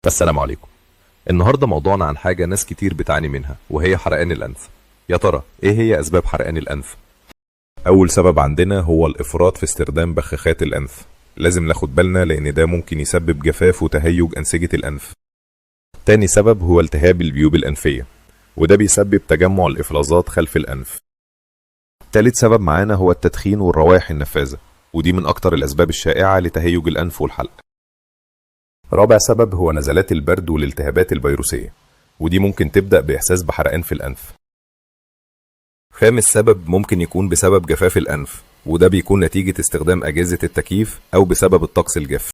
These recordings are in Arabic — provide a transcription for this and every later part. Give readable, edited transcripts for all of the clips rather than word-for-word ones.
السلام عليكم. النهارده موضوعنا عن حاجة ناس كتير بتعاني منها، وهي حرقان الأنف. يا ترى إيه هي أسباب حرقان الأنف؟ أول سبب عندنا هو الإفراط في استخدام بخاخات الأنف. لازم ناخد بالنا لأن ده ممكن يسبب جفاف وتهيج أنسجة الأنف. تاني سبب هو التهاب الجيوب الأنفية، وده بيسبب تجمع الإفرازات خلف الأنف. تالت سبب معانا هو التدخين والروائح النفاذة، ودي من أكتر الأسباب الشائعة لتهيج الأنف والحلق. رابع سبب هو نزلات البرد والالتهابات الفيروسية، ودي ممكن تبدأ بإحساس بحرقان في الأنف. خامس سبب ممكن يكون بسبب جفاف الأنف، وده بيكون نتيجة استخدام أجهزة التكييف أو بسبب الطقس الجاف.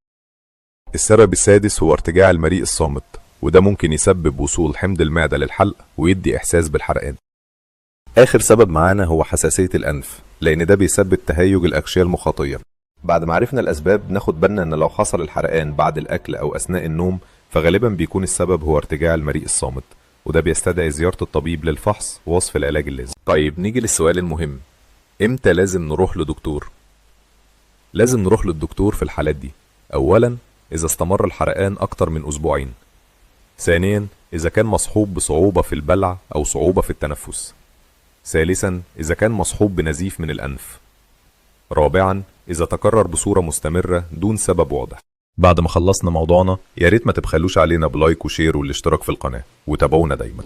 السبب السادس هو ارتجاع المريء الصامت، وده ممكن يسبب وصول حمض المعدة للحلق ويدي إحساس بالحرقان. آخر سبب معانا هو حساسية الأنف، لأن ده بيسبب تهيج الأغشية المخاطية. بعد ما عرفنا الأسباب ناخد بالنا إن لو حصل الحرقان بعد الأكل أو أثناء النوم فغالبا بيكون السبب هو ارتجاع المريء الصامت، وده بيستدعي زيارة الطبيب للفحص ووصف العلاج اللازم. طيب نيجي للسؤال المهم، إمتى لازم نروح لدكتور؟ لازم نروح للدكتور في الحالات دي. أولا إذا استمر الحرقان أكتر من أسبوعين. ثانيا إذا كان مصحوب بصعوبة في البلع أو صعوبة في التنفس. ثالثا إذا كان مصحوب بنزيف من الأنف. رابعا إذا تكرر بصورة مستمرة دون سبب واضح. بعد ما خلصنا موضوعنا يا ريت ما تبخلوش علينا بلايك وشير والاشتراك في القناة، وتابعونا دايما.